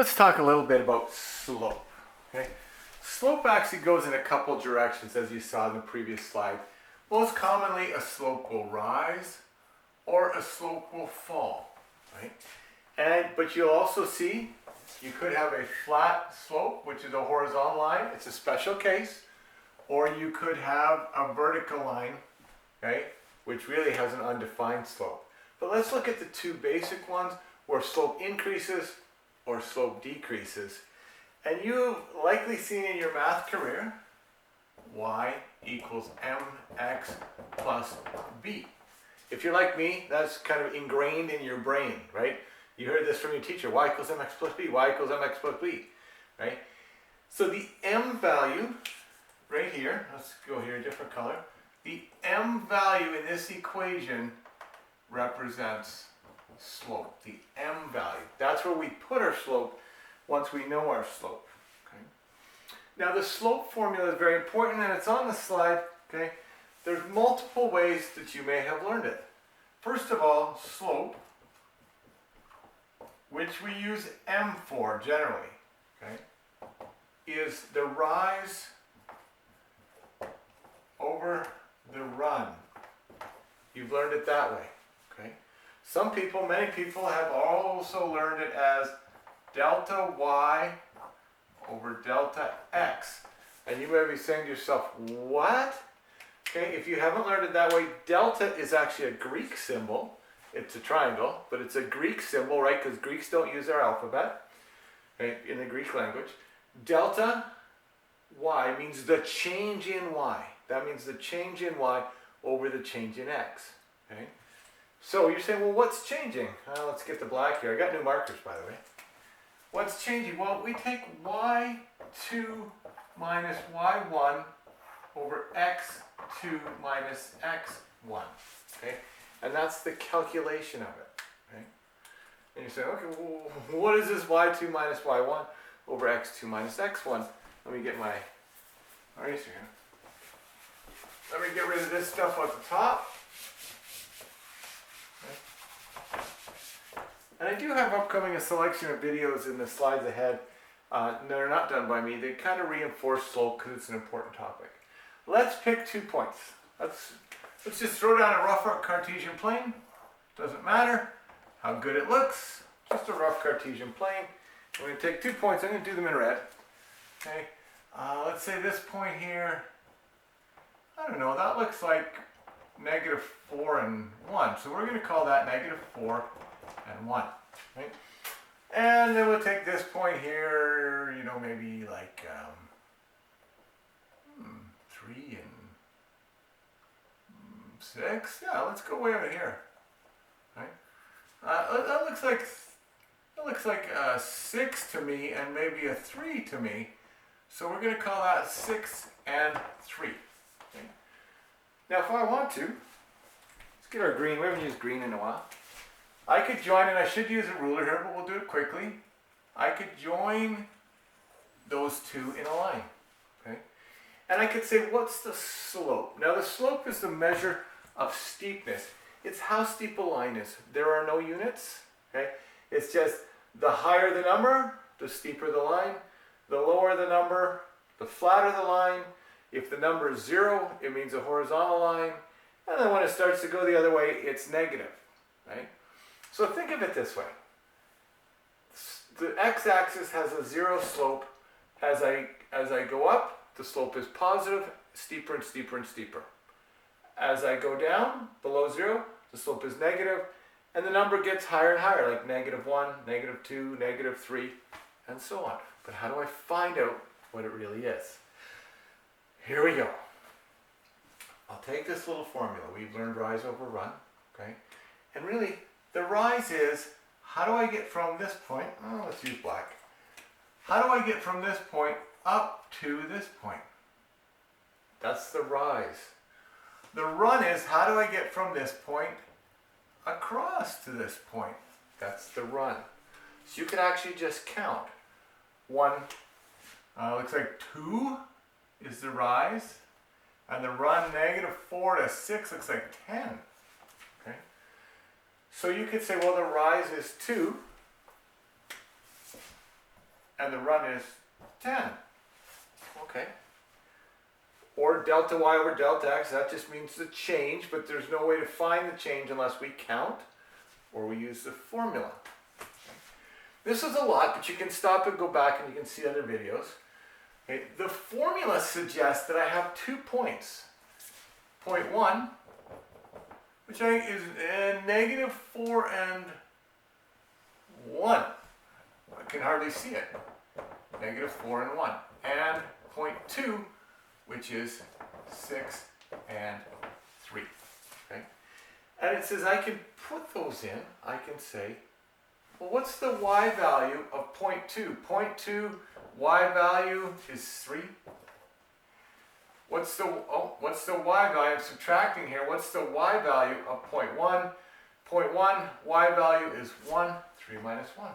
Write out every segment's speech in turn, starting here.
Let's talk a little bit about slope. Okay, slope actually goes in a couple directions, as you saw in the previous slide. Most commonly, a slope will rise or a slope will fall, right? But you'll also see you could have a flat slope, which is a horizontal line. It's a special case. Or you could have a vertical line, okay, which really has an undefined slope. But let's look at the two basic ones where slope increases or slope decreases. And you've likely seen in your math career, y equals mx plus b. If you're like me, that's kind of ingrained in your brain, right? You heard this from your teacher, y equals mx plus b, y equals mx plus b, right? So the m value, right here, let's go here, a different color. The m value in this equation represents slope, the m value. That's where we put our slope once we know our slope. Okay? Now the slope formula is very important and it's on the slide. Okay? There's multiple ways that you may have learned it. First of all, slope, which we use m for generally, okay, is the rise over the run. You've learned it that way. Okay? Some people, many people have also learned it as delta y over delta x. And you may be saying to yourself, what? Okay, if you haven't learned it that way, delta is actually a Greek symbol. It's a triangle, but it's a Greek symbol, right? Because Greeks don't use our alphabet, right, in the Greek language. Delta y means the change in y. That means the change in y over the change in x. Okay? So you're saying, well, what's changing? Let's get the black here. I got new markers, by the way. What's changing? Well, we take y2 minus y1 over x2 minus x1. Okay? And that's the calculation of it. Okay? And you say, okay, well, what is this y2 minus y1 over x2 minus x1? Let me get my eraser here. Let me get rid of this stuff at the top. Okay. And I do have upcoming a selection of videos in the slides ahead that are not done by me. They kind of reinforce slope because it's an important topic. Let's pick 2 points. Let's just throw down a rough Cartesian plane. Doesn't matter how good it looks. Just a rough Cartesian plane. I'm going to take 2 points. I'm going to do them in red. Okay. Let's say this point here, I don't know, that looks like -4 and 1. So we're going to call that -4 and 1. Right? And then we'll take this point here, you know, maybe like 3 and 6. Yeah, let's go way over here. Right? That looks like a 6 to me and maybe a 3 to me. So we're going to call that 6 and 3. Okay? Now if I want to, let's get our green. We haven't used green in a while. I could join, and I should use a ruler here, but we'll do it quickly. I could join those two in a line. Okay? And I could say, what's the slope? Now the slope is the measure of steepness. It's how steep a line is. There are no units. Okay? It's just the higher the number, the steeper the line. The lower the number, the flatter the line. If the number is 0, it means a horizontal line. And then when it starts to go the other way, it's negative. Right? So think of it this way. The x-axis has a 0 slope. As I go up, the slope is positive, steeper and steeper and steeper. As I go down below 0, the slope is negative, and the number gets higher and higher, like -1, -2, -3, and so on. But how do I find out what it really is? Here we go. I'll take this little formula. We've learned rise over run, okay? And really, the rise is, how do I get from this point, let's use black. How do I get from this point up to this point? That's the rise. The run is, how do I get from this point across to this point? That's the run. So you can actually just count. 1, looks like 2 is the rise, and the run -4 to 6 looks like 10. Okay, so you could say, well, the rise is 2, and the run is 10. Okay. Or delta y over delta x, that just means the change, but there's no way to find the change unless we count or we use the formula. This is a lot, but you can stop and go back and you can see other videos. Okay. The formula suggests that I have 2 points. Point 1, which I think is negative 4 and 1. I can hardly see it. Negative 4 and 1. And point 2, which is 6 and 3. Okay? And it says I can put those in. I can say, well, what's the y value of point 2? Point 2, y value is 3. What's the y value? I'm subtracting here. What's the y value of point 1? Point 1, y value is 1. 3 minus 1.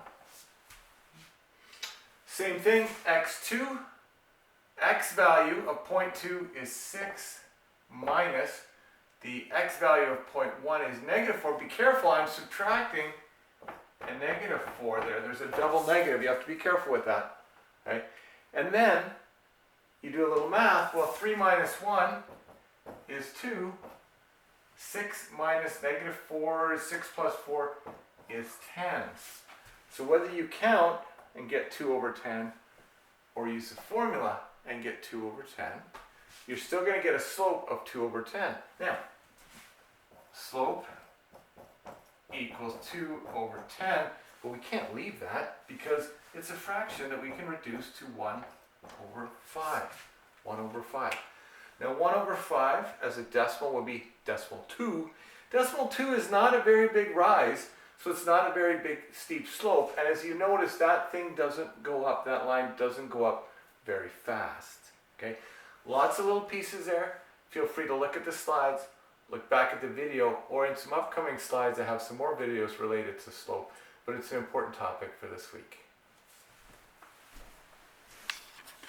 Same thing, x2. X value of point 2 is 6 minus the x value of point 1 is negative 4. Be careful, I'm subtracting a negative 4 there. There's a double negative. You have to be careful with that. Okay? And then you do a little math. Well, 3 minus 1 is 2. 6 minus negative 4 is 6 plus 4 is 10. So whether you count and get 2 over 10 or use the formula and get 2 over 10, you're still going to get a slope of 2 over 10. Now, slope equals 2 over 10, but we can't leave that because it's a fraction that we can reduce to 1 over 5. 1 over 5. Now 1 over 5 as a decimal would be decimal 2. Decimal 2 is not a very big rise, so it's not a very big steep slope. And as you notice, that thing doesn't go up, that line doesn't go up very fast. Okay, lots of little pieces there. Feel free to look at the slides, look back at the video, or in some upcoming slides I have some more videos related to slope, but it's an important topic for this week.